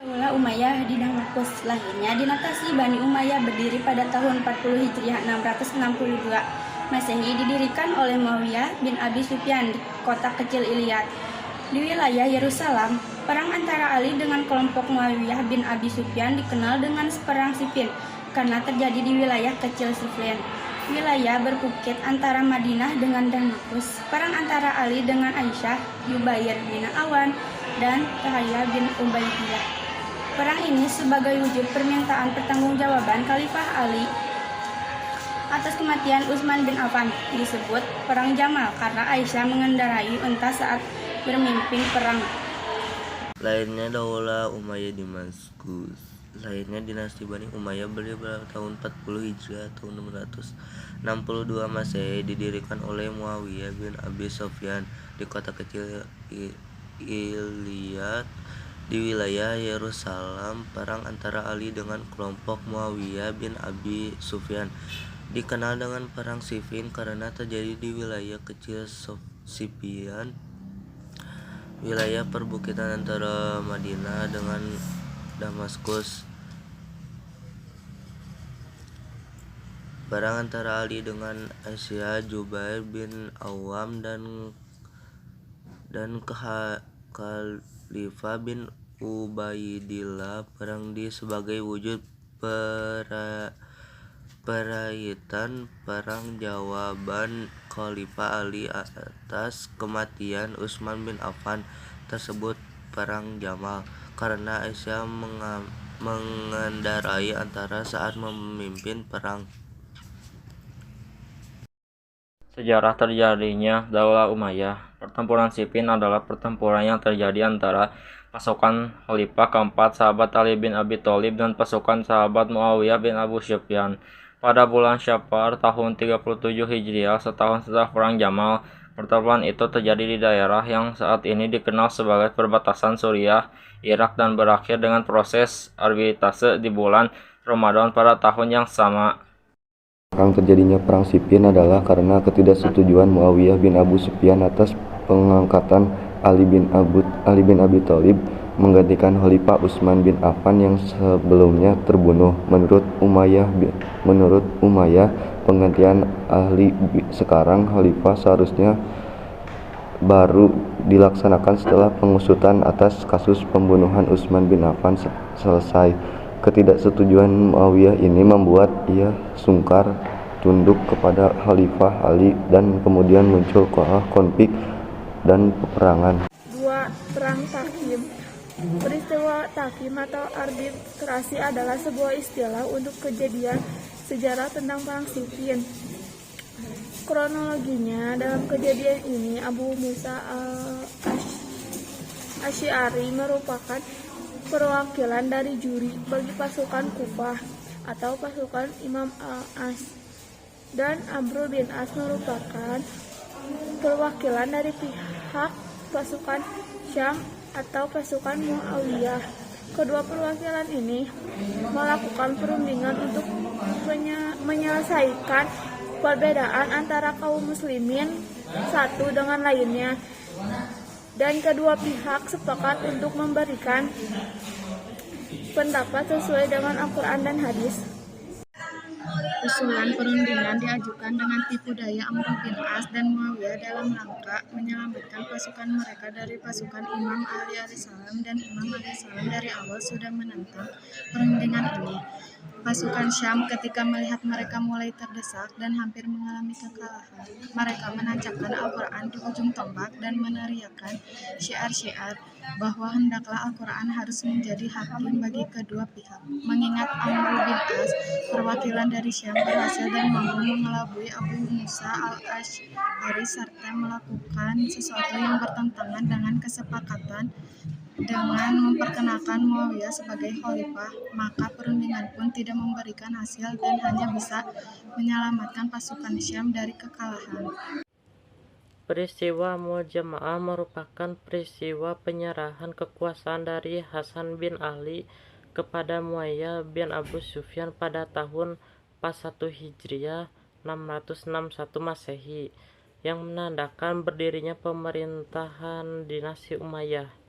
Daulah Umayyah di Damaskus. Lahirnya dinasti Bani Umayyah berdiri pada tahun 40 Hijriah 662 Masehi, didirikan oleh Muawiyah bin Abi Sufyan di kota kecil Ilyat di wilayah Yerusalem. Perang antara Ali dengan kelompok Muawiyah bin Abi Sufyan dikenal dengan Perang Siffin karena terjadi di wilayah kecil Siffin, wilayah berbukit antara Madinah dengan Damaskus. Perang antara Ali dengan Aisyah, Jubair bin Awan, dan Tahya bin Ubaidillah. Perang ini sebagai wujud permintaan pertanggungjawaban Khalifah Ali atas kematian Utsman bin Affan. Disebut Perang Jamal karena Aisyah mengendarai unta saat bermimpin perang. Lahirnya Daulah Umayyah di Damaskus. Lahirnya dinasti Bani Umayyah berdiri pada tahun 40 Hijriah tahun 662 Masehi, didirikan oleh Muawiyah bin Abi Sufyan di kota kecil Ilyat di wilayah Yerusalem. Perang antara Ali dengan kelompok Muawiyah bin Abi Sufyan dikenal dengan Perang Siffin karena terjadi di wilayah kecil Siffin, wilayah perbukitan antara Madinah dengan Damaskus. Perang antara Ali dengan Aisyah, Jubair bin Awam, dan Khalifah bin Ubaidillah. Perang di sebagai wujud peraitan perang jawaban Khalifah Ali atas kematian Utsman bin Affan tersebut Perang Jamal karena Aisyah mengendarai antara saat memimpin perang. Sejarah terjadinya Daulah Umayyah. Pertempuran Siffin adalah pertempuran yang terjadi antara pasukan Khalifah keempat sahabat Ali bin Abi Thalib dan pasukan sahabat Muawiyah bin Abu Sufyan. Pada bulan Syafar tahun 37 Hijriah, setahun setelah Perang Jamal, pertempuran itu terjadi di daerah yang saat ini dikenal sebagai perbatasan Suriah, Irak, dan berakhir dengan proses arbitrase di bulan Ramadan pada tahun yang sama. Terjadinya Perang Siffin adalah karena ketidaksetujuan Muawiyah bin Abu Sufyan atas pengangkatan Ali bin Abi Thalib menggantikan Khalifah Utsman bin Affan yang sebelumnya terbunuh. Menurut Umayyah, penggantian Ali sekarang Khalifah seharusnya baru dilaksanakan setelah pengusutan atas kasus pembunuhan Utsman bin Affan selesai. Ketidaksetujuan Muawiyah ini membuat ia sungkar tunduk kepada Khalifah Ali dan kemudian muncul konflik dan peperangan. 2. Perang Takim. Peristiwa Takim atau arbitrasi adalah sebuah istilah untuk kejadian sejarah tentang Perang Siffin. Kronologinya, dalam kejadian ini Abu Musa al-Asy'ari merupakan perwakilan dari juri bagi pasukan Kufah atau pasukan Imam al-As, dan Amr bin As merupakan perwakilan dari pihak pasukan Syam atau pasukan Muawiyah. Kedua perwakilan ini melakukan perundingan untuk menyelesaikan perbedaan antara kaum muslimin satu dengan lainnya, dan kedua pihak sepakat untuk memberikan pendapat sesuai dengan Al-Quran dan hadis. Usulan perundingan diajukan dengan tipu daya Amr bin As dan Muawiyah dalam rangka menyelamatkan pasukan mereka dari pasukan Imam Ali alaihissalam, dan Imam alaihissalam dari awal sudah menentang perundingan ini. Pasukan Syam ketika melihat mereka mulai terdesak dan hampir mengalami kekalahan, mereka menancapkan Al-Quran di ujung tombak dan meneriakkan syiar-syiar bahwa hendaklah Al-Quran harus menjadi hakim bagi kedua pihak. Mengingat Amr bin As, perwakilan dari Syam, berhasil dan mampu mengelabui Abu Musa al-Asy'ari serta melakukan sesuatu yang bertentangan dengan kesepakatan dengan memperkenalkan Muawiyah sebagai khalifah, maka perundingan pun tidak memberikan hasil dan hanya bisa menyelamatkan pasukan Syam dari kekalahan. Peristiwa Mujama'ah merupakan peristiwa penyerahan kekuasaan dari Hasan bin Ali kepada Muawiyah bin Abu Sufyan pada tahun 41 Hijriah 661 Masehi, yang menandakan berdirinya pemerintahan dinasti Umayyah.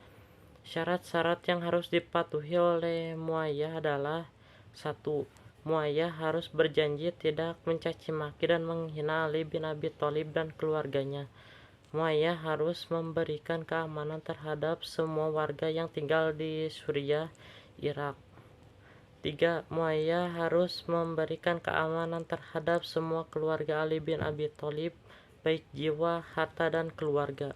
Syarat-syarat yang harus dipatuhi oleh Muayyah adalah: 1. Muayyah harus berjanji tidak mencaci maki dan menghina Ali bin Abi Thalib dan keluarganya. Muayyah harus memberikan keamanan terhadap semua warga yang tinggal di Suriah, Irak. 3. Muayyah harus memberikan keamanan terhadap semua keluarga Ali bin Abi Thalib, baik jiwa, harta, dan keluarga.